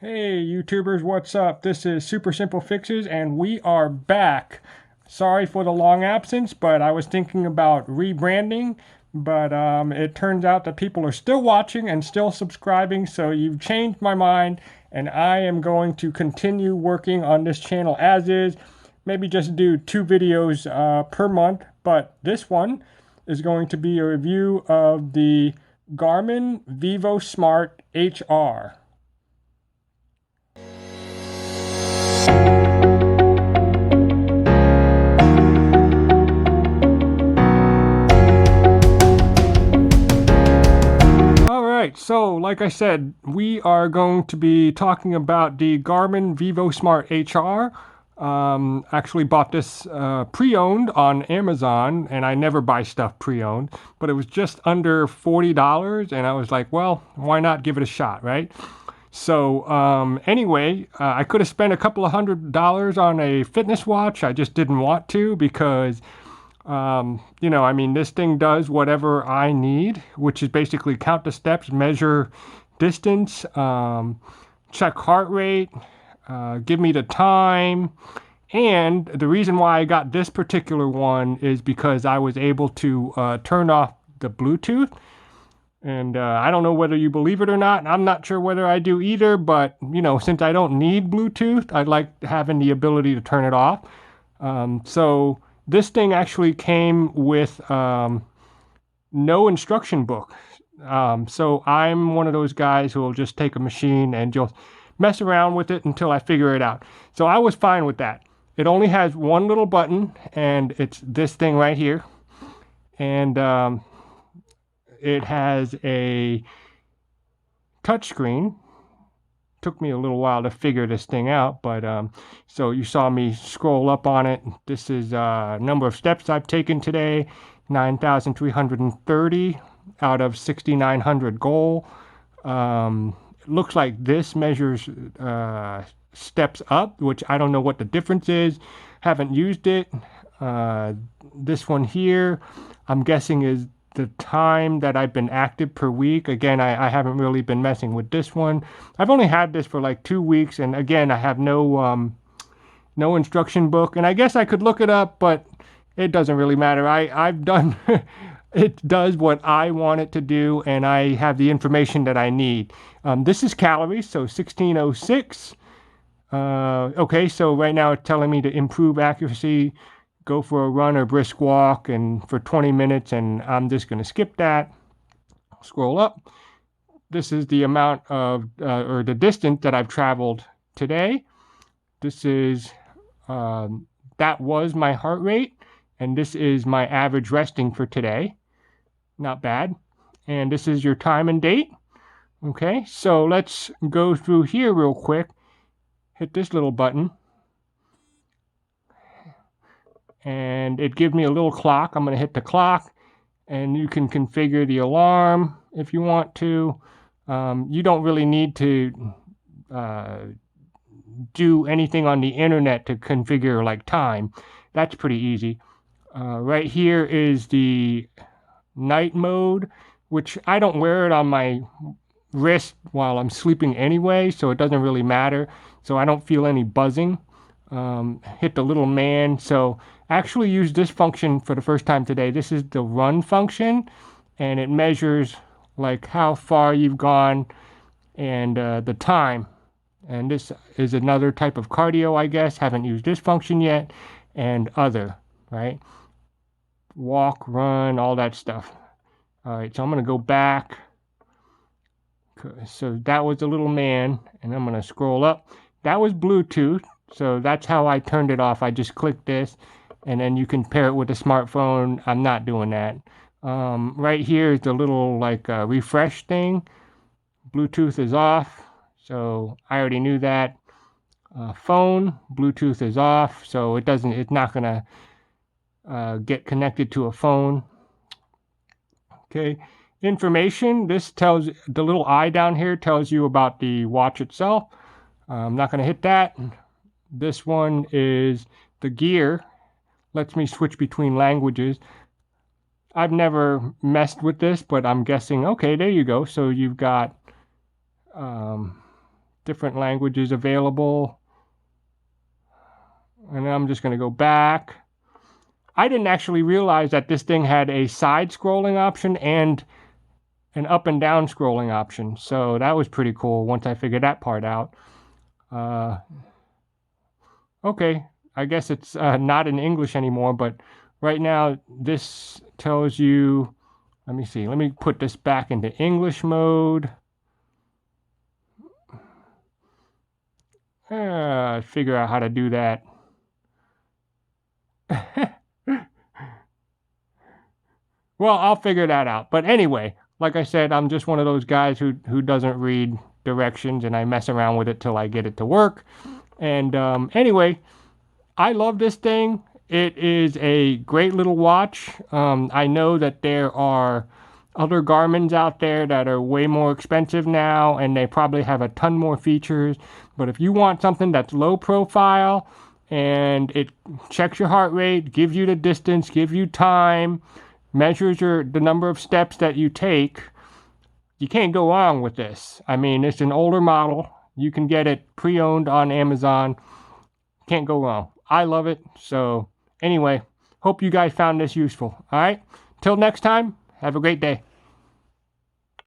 Hey YouTubers, what's up? This is Super Simple Fixes and we are back. Sorry for the long absence, but I was thinking about rebranding, but it turns out that people are still watching and still subscribing, so you've changed my mind and I am going to continue working on this channel as is. Maybe just do 2 videos per month, but this one is going to be a review of the Garmin Vivosmart HR. So like I said, we are going to be talking about the Garmin Vivosmart HR. Actually bought this pre-owned on Amazon, and I never buy stuff pre-owned, but it was just under $40, and I was like, well, why not give it a shot, right? So anyway, I could have spent a couple of $100 on a fitness watch. I just didn't want to because I mean, this thing does whatever I need, which is basically count the steps, measure distance, check heart rate, give me the time. And the reason why I got this particular one is because I was able to turn off the Bluetooth. And I don't know whether you believe it or not. I'm not sure whether I do either, but, since I don't need Bluetooth, I like having the ability to turn it off. So this thing actually came with no instruction book. So I'm one of those guys who will just take a machine and just mess around with it until I figure it out. So I was fine with that. It only has one little button, and it's this thing right here. And it has a touchscreen. Took me a little while to figure this thing out, but so you saw me scroll up on it. This is number of steps I've taken today, 9,330 out of 6,900 goal. Looks like this measures steps up, which I don't know what the difference is. Haven't used it. This one here, I'm guessing is the time that I've been active per week. Again, I haven't really been messing with this one. I've only had this for like 2 weeks, and again, I have no instruction book. And I guess I could look it up, but it doesn't really matter. I've done it does what I want it to do, and I have the information that I need. This is calories, so 1606. Okay, so right now it's telling me to improve accuracy, go for a run or brisk walk and for 20 minutes, and I'm just going to skip that. Scroll up. This is the amount of or the distance that I've traveled today. This is that was my heart rate, and this is my average resting for today. Not bad. And this is your time and date. Okay, so let's go through here real quick. Hit this little button, and it gives me a little clock. I'm going to hit the clock, and you can configure the alarm if you want to. You don't really need to do anything on the internet to configure like time. That's pretty easy. Right here is the night mode, which I don't wear it on my wrist while I'm sleeping anyway, so it doesn't really matter. So I don't feel any buzzing. Hit the little man. So actually use this function for the first time today. This is the run function, and it measures like how far you've gone and the time. And this is another type of cardio, I guess. Haven't used this function yet. And other, right? Walk, run, all that stuff. All right, so I'm going to go back. So that was the little man, and I'm going to scroll up. That was Bluetooth. So that's how I turned it off. I just clicked this, and then you can pair it with a smartphone. I'm not doing that. Right here is the little like refresh thing. Bluetooth is off, so I already knew that. Phone, Bluetooth is off, so it's not gonna get connected to a phone. Okay, information. This tells the little eye down here tells you about the watch itself. I'm not gonna hit that. This one is the gear, lets me switch between languages. I've never messed with this, but I'm guessing, okay, there you go. So you've got different languages available. And I'm just going to go back. I didn't actually realize that this thing had a side scrolling option and an up and down scrolling option. So that was pretty cool once I figured that part out. Okay, I guess it's not in English anymore, but right now this tells you, let me see, let me put this back into English mode. Figure out how to do that. Well, I'll figure that out. But anyway, like I said, I'm just one of those guys who doesn't read directions, and I mess around with it till I get it to work. And anyway, I love this thing. It is a great little watch. I know that there are other Garmins out there that are way more expensive now, and they probably have a ton more features. But if you want something that's low profile and it checks your heart rate, gives you the distance, gives you time, measures the number of steps that you take, you can't go wrong with this. I mean, it's an older model. You can get it pre-owned on Amazon. Can't go wrong. I love it. So anyway, hope you guys found this useful. All right. Till next time, have a great day.